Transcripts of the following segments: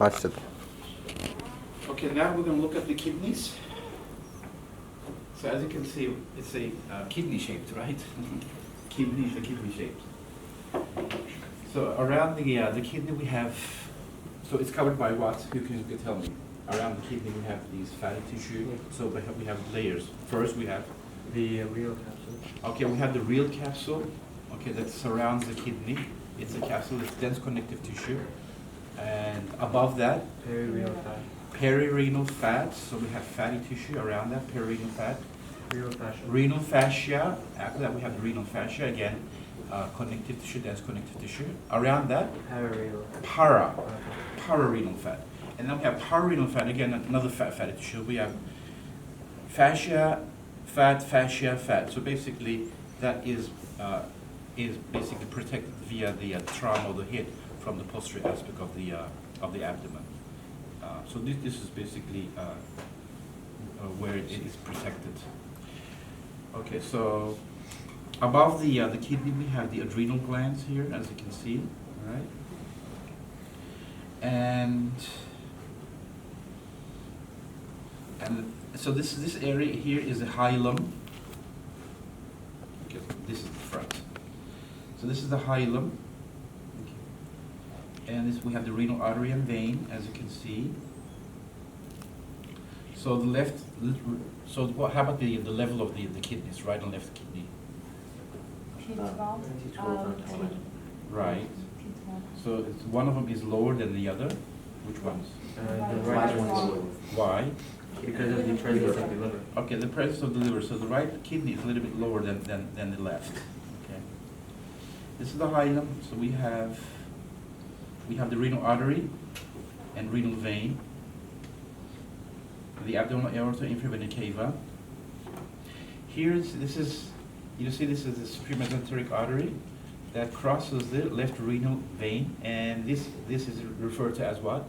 Başladı. Okay, now we're going to look at the kidneys. So as you can see, it's a kidney shaped, right? Kidney is a kidney shaped. So around the kidney we have, so it's covered by what? You can tell me. Around the kidney we have these fatty tissue. So we have layers. First we have the real capsule. Okay, we have the real capsule. Okay, that surrounds the kidney. It's a capsule. It's dense connective tissue. And above that, Perirenal fat. perirenal fat. So we have fatty tissue around that, perirenal fat. Renal fascia. Renal fascia. After that, we have the renal fascia again, connective tissue, dense connective tissue. Around that, Pararenal. pararenal fat. And then we have pararenal fat again, another fatty tissue. We have fascia, fascia, fat. So basically, that is basically protected via the trauma or the hit from the posterior aspect of the abdomen. So this is basically where it is protected. Okay, so above the kidney we have the adrenal glands here, as you can see, right? And so this area here is the hilum. Okay, this is the front. So this is the hilum. And this, we have the renal artery and vein, as you can see. So the left, so what, how about the level of the kidneys, right and left kidney? Right. So it's, one of them is lower than the other. Which ones? The right one is lower. Why? Because of the presence of the liver. Okay, the presence of the liver. So the right kidney is a little bit lower than the left. Okay. This is the hilum. So we have the renal artery and renal vein, the abdominal aorta, inferior vena cava. Here, this is the superior mesenteric artery that crosses the left renal vein, and this is referred to as what?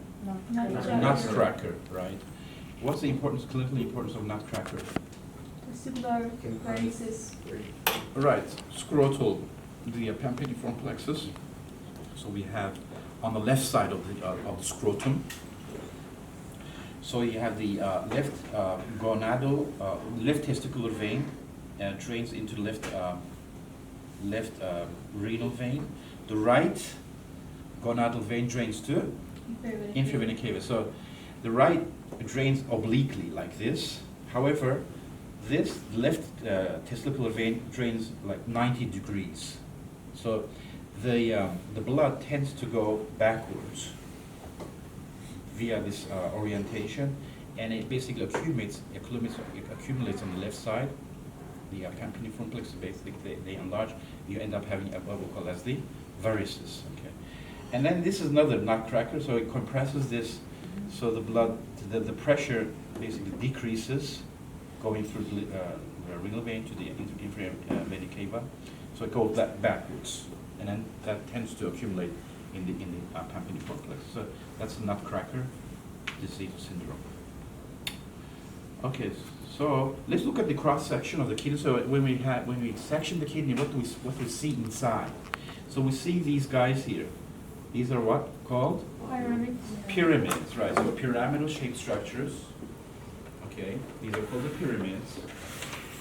Nutcracker, right? What's the importance, clinical importance of nutcracker? Vestibular varices. Right, scrotal, the pampiniform plexus. So we have on the left side of the scrotum. So you have the left gonadal, left testicular vein drains into the left renal vein. The right gonadal vein drains to inferior vena cava. So the right drains obliquely like this. However, this left testicular vein drains like 90 degrees. So the blood tends to go backwards via this orientation, and it basically accumulates on the left side. The pampiniform plexus, basically they enlarge. You end up having what we call as the varices. Okay, and then this is another nutcracker. So it compresses this, so the blood, the pressure basically decreases, going through the renal vein to the inferior vena cava. So it goes backwards, and then that tends to accumulate in the pampiniform plexus. So that's the nutcracker disease syndrome. Okay, so let's look at the cross section of the kidney. So when we section the kidney, what do we see inside? So we see these guys here. These are what called? Pyramids. Pyramids, right? So pyramidal shaped structures. Okay, these are called the pyramids.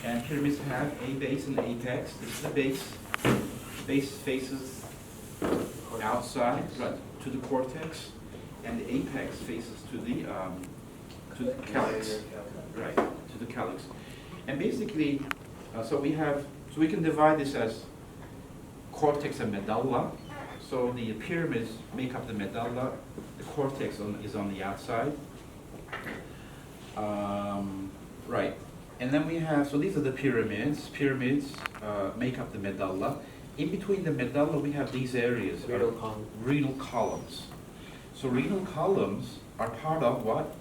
And pyramids have a base and apex. This is the base. Base faces outside, right, to the cortex, and the apex faces to the calyx, right, to the calyx. And basically, so we can divide this as cortex and medulla. So the pyramids make up the medulla. The cortex is on the outside. Right. And then we have, so these are the pyramids. Pyramids make up the medulla. In between the medulla, we have these areas. Renal column. Renal columns. So renal columns are part of what?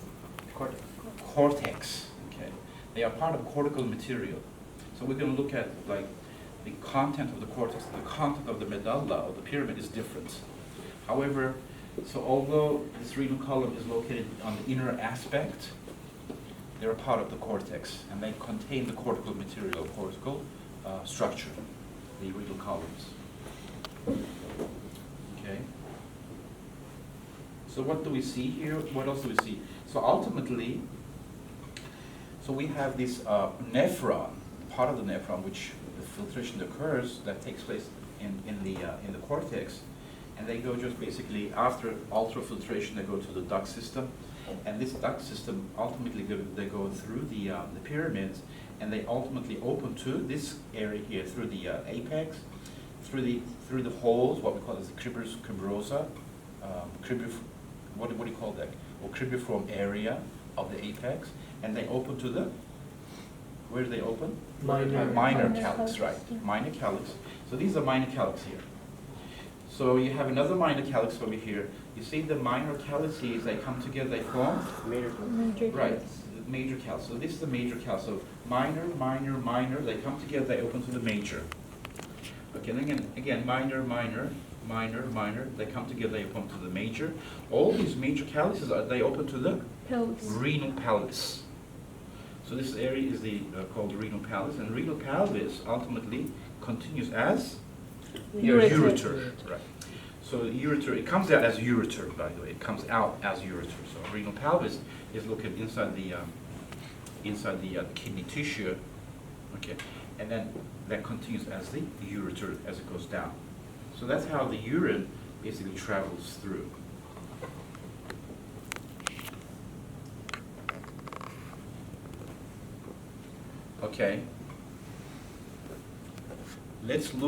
Cortex. Cortex. Okay. They are part of cortical material. So we're going to look at like the content of the cortex. The content of the medulla or the pyramid is different. However, so although this renal column is located on the inner aspect, they're a part of the cortex, and they contain the cortical material, cortical structure, the renal columns. Okay. So what do we see here? What else do we see? So ultimately, so we have this nephron, part of the nephron, which the filtration occurs, that takes place in the cortex, and they go just basically after ultrafiltration, they go to the duct system, and this duct system ultimately they go through the pyramids, and they ultimately open to this area here through the apex, through the holes, what we call as the cribrosa, what do you call that? Or cribriform area of the apex, and they open to the, where do they open? Minor. Minor Minor calyx, calyx, right? yeah. Minor calyx. So these are minor calyx here. So you have another minor calyx over here. You see the minor calyces, they come together, they form? Major. Major Right, calyx. the major calyx. So this is the major calyx. So minor, minor, minor, they come together, they open to the major. Okay, and again, minor, minor, minor, minor, they come together, they open to the major. All these major calyces, they open to the Pelvis. renal pelvis. So this area is called the renal pelvis, and renal pelvis ultimately continues as ureter. Right. So ureter, it comes out as ureter, by the way. It comes out as ureter. So renal pelvis is located inside the kidney tissue. Okay, and then that continues as the ureter as it goes down. So that's how the urine basically travels through. Okay. Let's look